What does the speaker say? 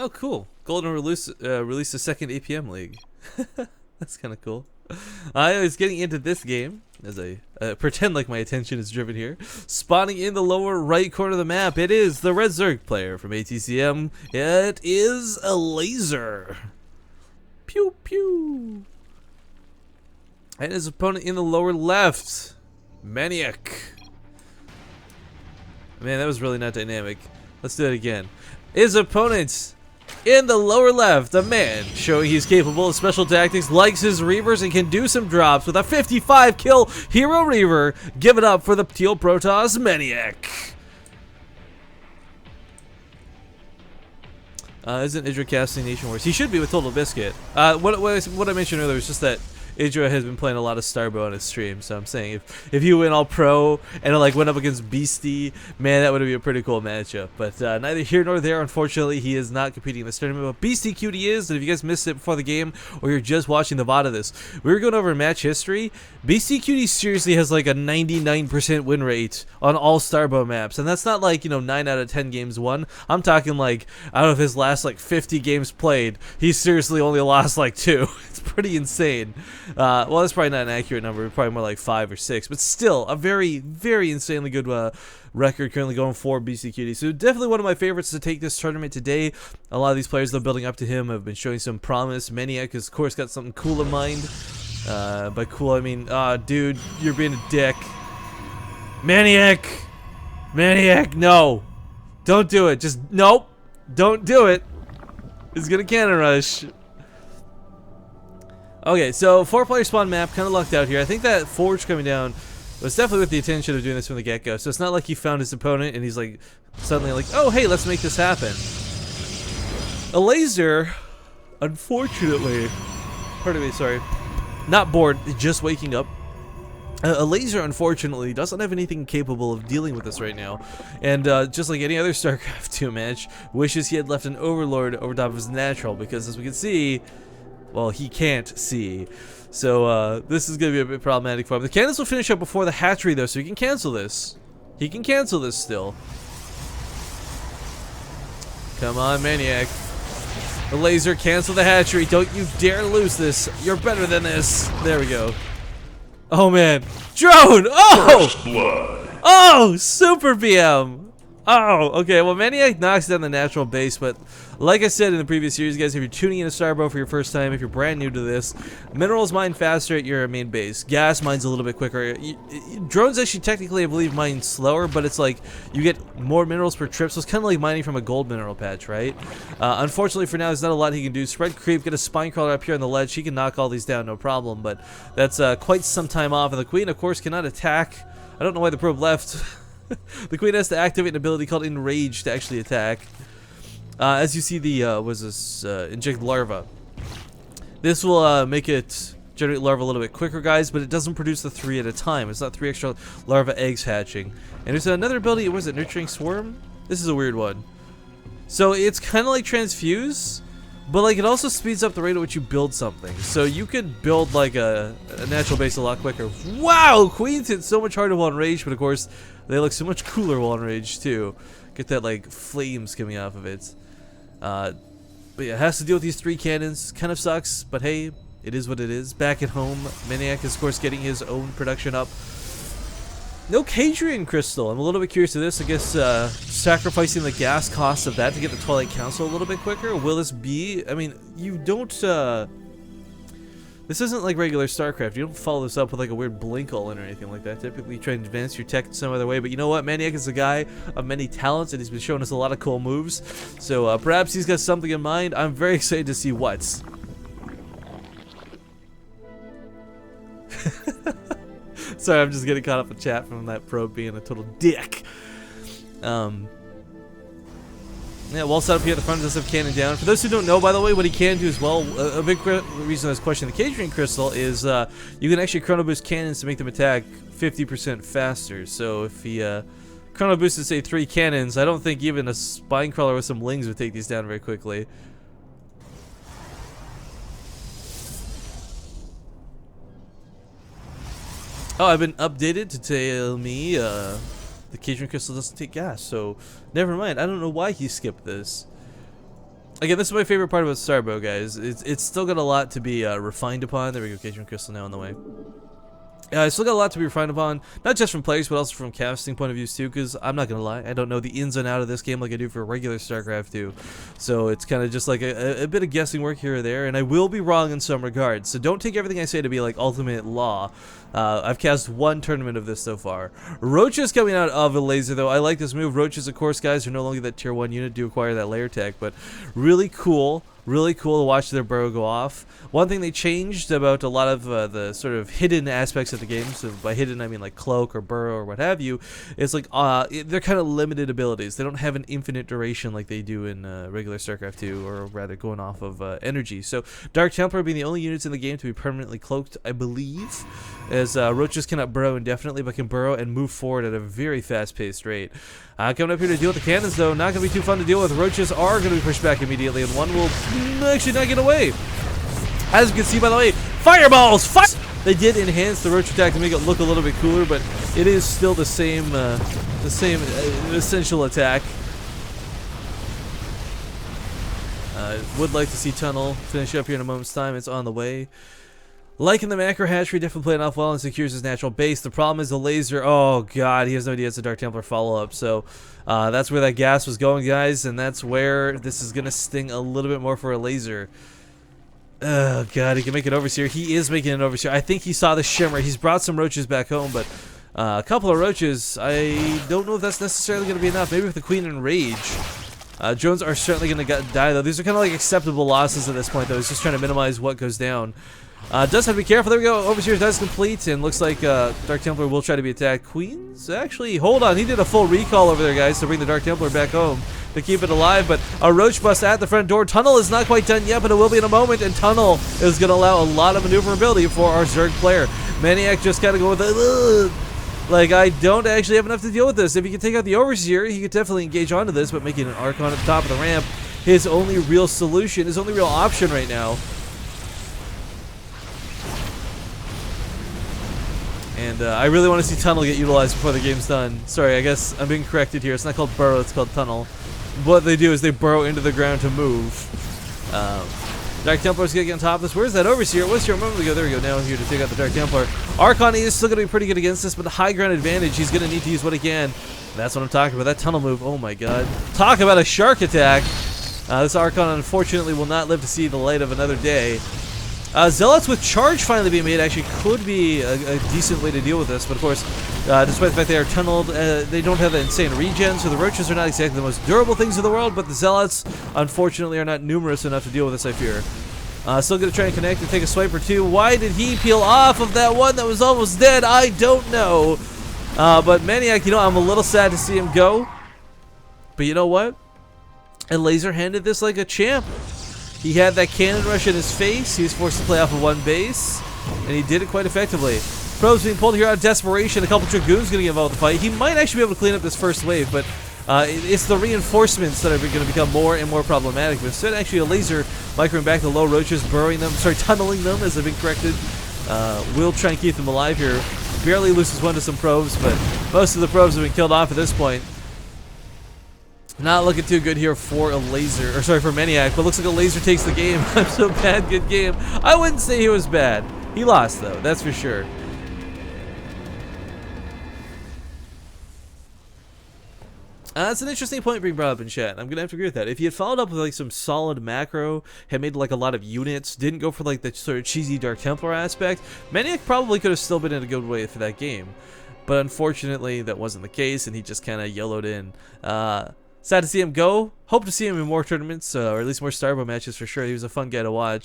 Oh, cool. Golden released a second APM league. That's kind of cool. I was getting into this game as I pretend like my attention is driven here. Spawning in the lower right corner of the map, it is the Red Zerg player from ATCM. It is a laser. Pew pew. And his opponent in the lower left, Maniac. Man, that was really not dynamic. Let's do it again. His opponent in the lower left, a man showing he's capable of special tactics, likes his Reavers, and can do some drops with a 55 kill Hero Reaver. Give it up for the Teal Protoss Maniac. Isn't Idra casting Nation Wars? He should be with Total Biscuit. What I mentioned earlier was just that Idra has been playing a lot of Starbow on his stream, so I'm saying if he went all pro and like went up against Beastie, man, that would be a pretty cool matchup. But neither here nor there, unfortunately, he is not competing in this tournament. But Beastie Cutie is, and if you guys missed it before the game or you're just watching the VOD of this, we were going over match history. Beastie Cutie seriously has like a 99% win rate on all Starbow maps, and that's not like, you know, 9 out of 10 games won. I'm talking like out of his last like 50 games played, he's seriously only lost like 2. It's pretty insane. Well, that's probably not an accurate number, probably more like 5 or 6, but still a very, very insanely good record currently going for Beastie Cutie. So definitely one of my favorites to take this tournament today. A lot of these players that are building up to him have been showing some promise. Maniac has, of course, got something cool in mind. By cool, I mean, dude, you're being a dick. Maniac! Maniac, no! Don't do it. Just, nope! Don't do it! He's gonna cannon rush. Okay, so 4-player spawn map, kind of lucked out here. I think that Forge coming down was definitely with the intention of doing this from the get-go. So it's not like he found his opponent and he's like suddenly like, oh hey, let's make this happen. A laser, unfortunately, pardon me, sorry, not bored, just waking up. A laser, unfortunately, doesn't have anything capable of dealing with this right now. And just like any other StarCraft 2 match, wishes he had left an Overlord over top of his natural, because as we can see, well, he can't see. So this is going to be a bit problematic for him. The cannons will finish up before the hatchery, though, so he can cancel this. He can cancel this still. Come on, Maniac. The laser, cancel the hatchery. Don't you dare lose this. You're better than this. There we go. Oh, man. Drone! Oh! First blood. Oh, Super BM! Oh, okay, well, Maniac knocks down the natural base, but like I said in the previous series, guys, if you're tuning in to Starbow for your first time, if you're brand new to this, minerals mine faster at your main base. Gas mines a little bit quicker. Drones actually technically, I believe, mine slower, but it's like you get more minerals per trip, so it's kind of like mining from a gold mineral patch, right? Unfortunately for now, there's not a lot he can do. Spread creep, get a spine crawler up here on the ledge. He can knock all these down, no problem, but that's quite some time off, and the Queen, of course, cannot attack. I don't know why the probe left. The Queen has to activate an ability called Enrage to actually attack. As you see, the inject larva. This will make it generate larva a little bit quicker, guys, but it doesn't produce the 3 at a time. It's not 3 extra larva eggs hatching. And there's another ability. What is it? Nurturing Swarm? This is a weird one. So it's kind of like Transfuse, but like it also speeds up the rate at which you build something. So you could build like a natural base a lot quicker. Wow, Queens hit so much harder while enraged, but of course they look so much cooler while enraged too. Get that like flames coming off of it. But yeah, it has to deal with these 3 cannons. Kind of sucks, but hey, it is what it is. Back at home, Maniac is of course getting his own production up. No Cadrian Crystal. I'm a little bit curious of this. I guess sacrificing the gas cost of that to get the Twilight Council a little bit quicker. Will this be? I mean, you don't. This isn't like regular StarCraft. You don't follow this up with like a weird blink all-in or anything like that. Typically, you try and advance your tech some other way. But you know what? Maniac is a guy of many talents, and he's been showing us a lot of cool moves. So perhaps he's got something in mind. I'm very excited to see what. Sorry, I'm just getting caught up in chat from that probe being a total dick. Yeah, wall set up here at the front does have cannon down. For those who don't know, by the way, what he can do as well, a big reason I was questioning the Cadrian Crystal is you can actually chrono boost cannons to make them attack 50% faster. So if he chrono boosted, say, 3 cannons, I don't think even a spine crawler with some lings would take these down very quickly. Oh, I've been updated to tell me the Cadrian Crystal doesn't take gas, so never mind. I don't know why he skipped this. Again, this is my favorite part about Starbow, guys. It's still got a lot to be refined upon. There we go, Cajun Crystal now on the way. It's still got a lot to be refined upon, not just from players, but also from casting point of views too, because I'm not going to lie, I don't know the ins and out of this game like I do for regular StarCraft 2. So it's kind of just like a bit of guessing work here or there, and I will be wrong in some regards. So don't take everything I say to be like ultimate law. I've cast one tournament of this so far. Roaches coming out of a laser, though. I like this move. Roaches, of course, guys, are no longer that tier 1 unit, do acquire that layer tech, but really cool. Really cool to watch their burrow go off. One thing they changed about a lot of the sort of hidden aspects of the game, so by hidden I mean like cloak or burrow or what have you, is like they're kind of limited abilities. They don't have an infinite duration like they do in regular StarCraft 2, or rather going off of energy. So Dark Templar being the only units in the game to be permanently cloaked, I believe, as roaches cannot burrow indefinitely, but can burrow and move forward at a very fast-paced rate. Coming up here to deal with the cannons, though, not going to be too fun to deal with. Roaches are going to be pushed back immediately, and one will actually not get away. As you can see, by the way, fireballs! They did enhance the roach attack to make it look a little bit cooler, but it is still the same essential attack. Would like to see Tunnel finish up here in a moment's time. It's on the way. Like in the macro hatchery, definitely playing off well and secures his natural base. The problem is the laser. Oh god, he has no idea it's a Dark Templar follow-up. So that's where that gas was going, guys, and that's where this is gonna sting a little bit more for a laser. Oh god, he can make it overseer. He is making an overseer. I think he saw the shimmer. He's brought some roaches back home, but a couple of roaches. I don't know if that's necessarily gonna be enough. Maybe with the Queen in rage. Drones are certainly gonna die though. These are kind of like acceptable losses at this point, though. He's just trying to minimize what goes down. Does have to be careful. There we go. Overseer does complete, and looks like Dark Templar will try to be attacked. Queens? Actually, hold on. He did a full recall over there, guys, to bring the Dark Templar back home to keep it alive, but a roach bust at the front door. Tunnel is not quite done yet, but it will be in a moment, and Tunnel is going to allow a lot of maneuverability for our Zerg player. Maniac just got to go with it. Like, I don't actually have enough to deal with this. If he can take out the Overseer, he could definitely engage onto this, but making an Archon at the top of the ramp, his only real solution, his only real option right now. And I really want to see Tunnel get utilized before the game's done. Sorry, I guess I'm being corrected here. It's not called burrow, it's called tunnel. What they do is they burrow into the ground to move. Dark Templar's gonna get on top of this. Where's that Overseer? What's your moment ago? There we go. Now here to take out the Dark Templar. Archon is still gonna be pretty good against this, but the high ground advantage, he's gonna need to use what he can. That's what I'm talking about. That tunnel move. Oh my god. Talk about a shark attack. This Archon unfortunately will not live to see the light of another day. Zealots with charge finally being made actually could be a decent way to deal with this, but of course, despite the fact they are tunneled, they don't have the insane regen, so the roaches are not exactly the most durable things in the world, but the Zealots, unfortunately, are not numerous enough to deal with this, I fear. Still going to try and connect and take a swipe or two. Why did he peel off of that one that was almost dead? I don't know. But Maniac, you know, I'm a little sad to see him go. But you know what? And Laser handed this like a champ. He had that cannon rush in his face. He was forced to play off of one base, and he did it quite effectively. Probes being pulled here out of desperation. A couple Dragoons going to get involved in the fight. He might actually be able to clean up this first wave, but it's the reinforcements that are going to become more and more problematic. But instead, actually, a laser microing back the low roaches, burrowing them, sorry, tunneling them, as they've been corrected. Will try and keep them alive here. Barely loses one to some probes, but most of the probes have been killed off at this point. Not looking too good here for a laser, or sorry, for Maniac, but looks like a laser takes the game. I'm so bad, good game. I wouldn't say he was bad. He lost, though, that's for sure. That's an interesting point being brought up in chat. I'm gonna have to agree with that. If he had followed up with like some solid macro, had made like a lot of units, didn't go for like the sort of cheesy Dark Templar aspect, Maniac probably could have still been in a good way for that game. But unfortunately, that wasn't the case, and he just kind of yellowed in. Sad to see him go. Hope to see him in more tournaments, or at least more Starbow matches for sure. He was a fun guy to watch.